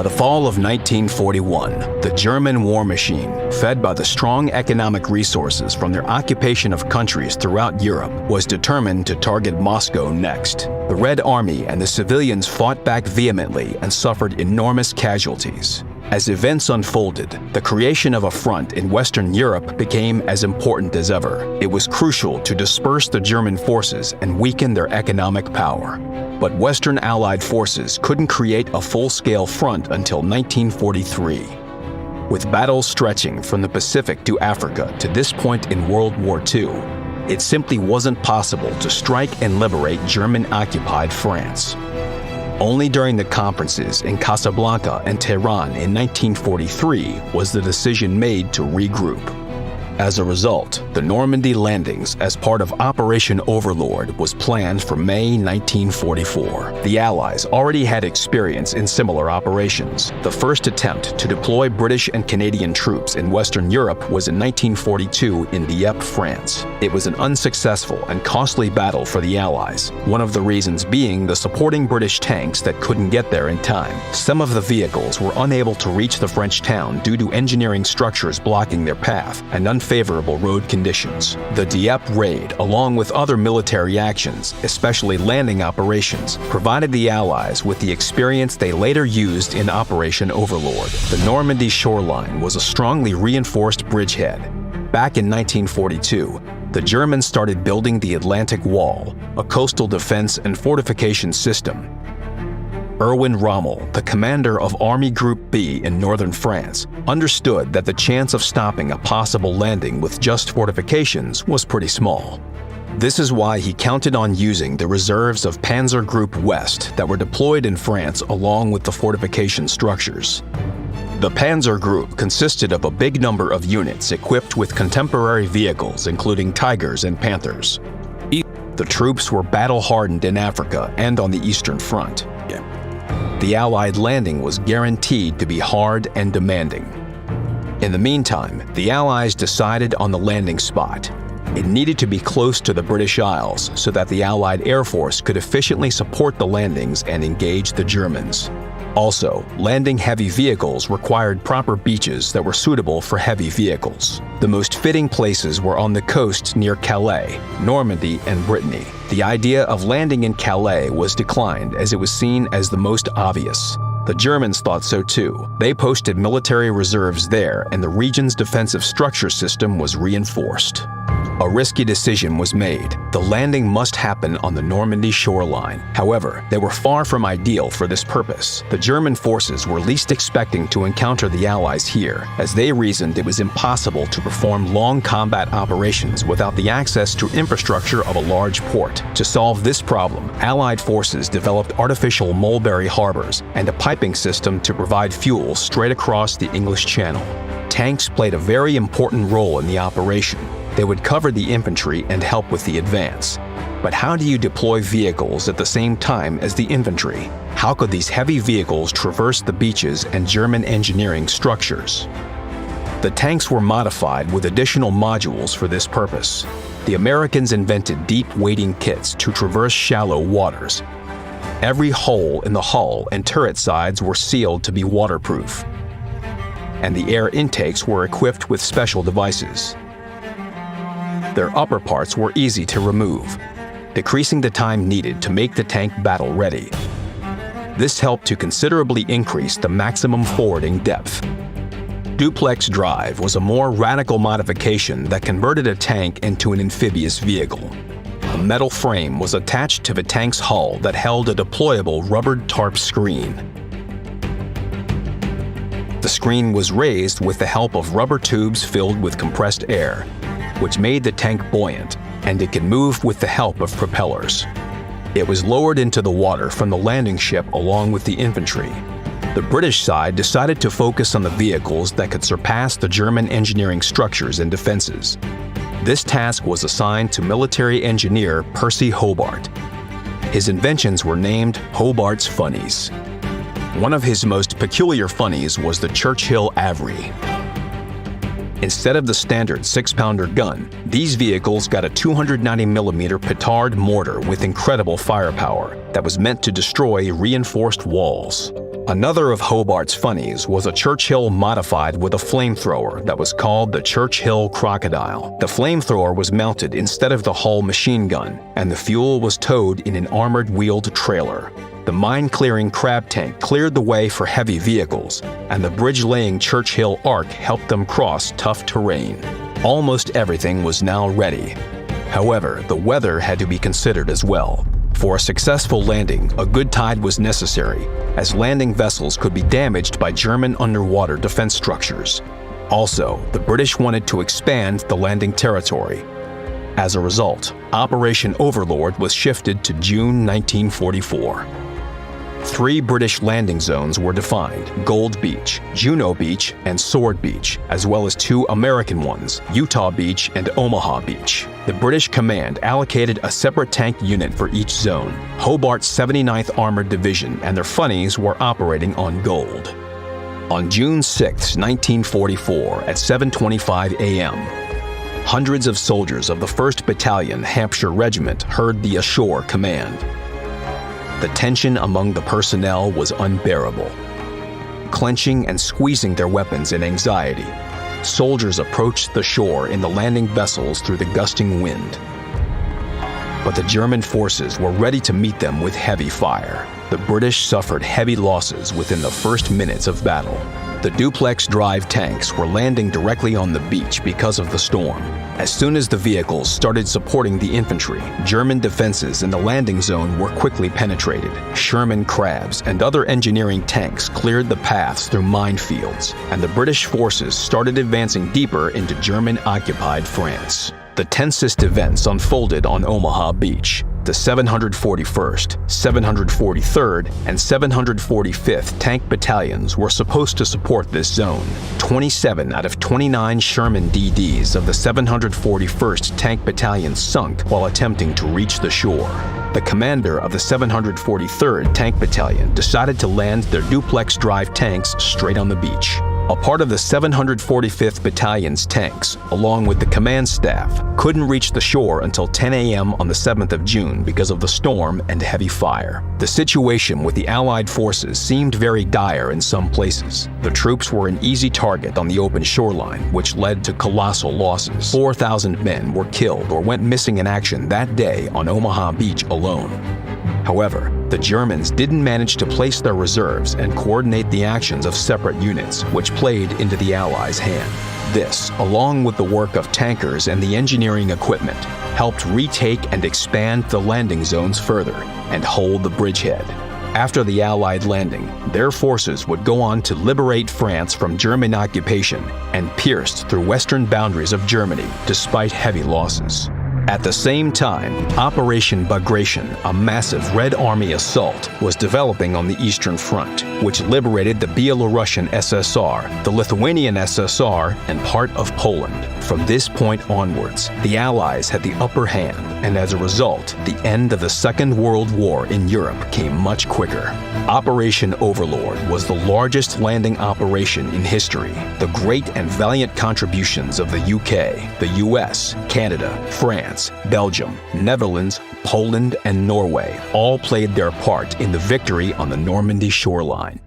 By the fall of 1941, the German war machine, fed by the strong economic resources from their occupation of countries throughout Europe, was determined to target Moscow next. The Red Army and the civilians fought back vehemently and suffered enormous casualties. As events unfolded, the creation of a front in Western Europe became as important as ever. It was crucial to disperse the German forces and weaken their economic power. But Western Allied forces couldn't create a full-scale front until 1943. With battles stretching from the Pacific to Africa to this point in World War II, it simply wasn't possible to strike and liberate German-occupied France. Only during the conferences in Casablanca and Tehran in 1943 was the decision made to regroup. As a result, the Normandy landings as part of Operation Overlord was planned for May 1944. The Allies already had experience in similar operations. The first attempt to deploy British and Canadian troops in Western Europe was in 1942 in Dieppe, France. It was an unsuccessful and costly battle for the Allies, one of the reasons being the supporting British tanks that couldn't get there in time. Some of the vehicles were unable to reach the French town due to engineering structures blocking their path and unfavorable road conditions. The Dieppe raid, along with other military actions, especially landing operations, provided the Allies with the experience they later used in Operation Overlord. The Normandy shoreline was a strongly reinforced bridgehead. Back in 1942, the Germans started building the Atlantic Wall, a coastal defense and fortification system. Erwin Rommel, the commander of Army Group B in northern France, understood that the chance of stopping a possible landing with just fortifications was pretty small. This is why he counted on using the reserves of Panzer Group West that were deployed in France along with the fortification structures. The Panzer Group consisted of a big number of units equipped with contemporary vehicles including Tigers and Panthers. The troops were battle-hardened in Africa and on the Eastern Front. The Allied landing was guaranteed to be hard and demanding. In the meantime, the Allies decided on the landing spot. It needed to be close to the British Isles so that the Allied Air Force could efficiently support the landings and engage the Germans. Also, landing heavy vehicles required proper beaches that were suitable for heavy vehicles. The most fitting places were on the coast near Calais, Normandy, and Brittany. The idea of landing in Calais was declined as it was seen as the most obvious. The Germans thought so too. They posted military reserves there, and the region's defensive structure system was reinforced. A risky decision was made. The landing must happen on the Normandy shoreline. However, they were far from ideal for this purpose. The German forces were least expecting to encounter the Allies here, as they reasoned it was impossible to perform long combat operations without the access to infrastructure of a large port. To solve this problem, Allied forces developed artificial mulberry harbors and a piping system to provide fuel straight across the English Channel. Tanks played a very important role in the operation. They would cover the infantry and help with the advance. But how do you deploy vehicles at the same time as the infantry? How could these heavy vehicles traverse the beaches and German engineering structures? The tanks were modified with additional modules for this purpose. The Americans invented deep wading kits to traverse shallow waters. Every hole in the hull and turret sides were sealed to be waterproof, and the air intakes were equipped with special devices. Their upper parts were easy to remove, decreasing the time needed to make the tank battle-ready. This helped to considerably increase the maximum forwarding depth. Duplex drive was a more radical modification that converted a tank into an amphibious vehicle. A metal frame was attached to the tank's hull that held a deployable rubbered tarp screen. The screen was raised with the help of rubber tubes filled with compressed air, which made the tank buoyant, and it could move with the help of propellers. It was lowered into the water from the landing ship along with the infantry. The British side decided to focus on the vehicles that could surpass the German engineering structures and defenses. This task was assigned to military engineer Percy Hobart. His inventions were named Hobart's Funnies. One of his most peculiar funnies was the Churchill Avery. Instead of the standard 6-pounder gun, these vehicles got a 290mm petard mortar with incredible firepower that was meant to destroy reinforced walls. Another of Hobart's funnies was a Churchill modified with a flamethrower that was called the Churchill Crocodile. The flamethrower was mounted instead of the Hull machine gun, and the fuel was towed in an armored wheeled trailer. The mine-clearing crab tank cleared the way for heavy vehicles, and the bridge-laying Churchill Ark helped them cross tough terrain. Almost everything was now ready. However, the weather had to be considered as well. For a successful landing, a good tide was necessary, as landing vessels could be damaged by German underwater defense structures. Also, the British wanted to expand the landing territory. As a result, Operation Overlord was shifted to June 1944. 3 British landing zones were defined: Gold Beach, Juno Beach, and Sword Beach, as well as 2 American ones, Utah Beach and Omaha Beach. The British command allocated a separate tank unit for each zone. Hobart's 79th Armored Division and their funnies were operating on Gold. On June 6, 1944, at 7:25 a.m., hundreds of soldiers of the 1st Battalion Hampshire Regiment heard the ashore command. The tension among the personnel was unbearable. Clenching and squeezing their weapons in anxiety, soldiers approached the shore in the landing vessels through the gusting wind. But the German forces were ready to meet them with heavy fire. The British suffered heavy losses within the first minutes of battle. The duplex drive tanks were landing directly on the beach because of the storm. As soon as the vehicles started supporting the infantry, German defenses in the landing zone were quickly penetrated. Sherman Crabs and other engineering tanks cleared the paths through minefields, and the British forces started advancing deeper into German-occupied France. The tensest events unfolded on Omaha Beach. The 741st, 743rd, and 745th Tank Battalions were supposed to support this zone. 27 out of 29 Sherman DDs of the 741st Tank Battalion sunk while attempting to reach the shore. The commander of the 743rd Tank Battalion decided to land their duplex drive tanks straight on the beach. A part of the 745th Battalion's tanks, along with the command staff, couldn't reach the shore until 10 a.m. on the 7th of June because of the storm and heavy fire. The situation with the Allied forces seemed very dire in some places. The troops were an easy target on the open shoreline, which led to colossal losses. 4,000 men were killed or went missing in action that day on Omaha Beach alone. However, the Germans didn't manage to place their reserves and coordinate the actions of separate units, which played into the Allies' hand. This, along with the work of tankers and the engineering equipment, helped retake and expand the landing zones further and hold the bridgehead. After the Allied landing, their forces would go on to liberate France from German occupation and pierced through western boundaries of Germany despite heavy losses. At the same time, Operation Bagration, a massive Red Army assault, was developing on the Eastern Front, which liberated the Belarusian SSR, the Lithuanian SSR, and part of Poland. From this point onwards, the Allies had the upper hand, and as a result, the end of the Second World War in Europe came much quicker. Operation Overlord was the largest landing operation in history. The great and valiant contributions of the UK, the US, Canada, France, Belgium, Netherlands, Poland, and Norway all played their part in the victory on the Normandy shoreline.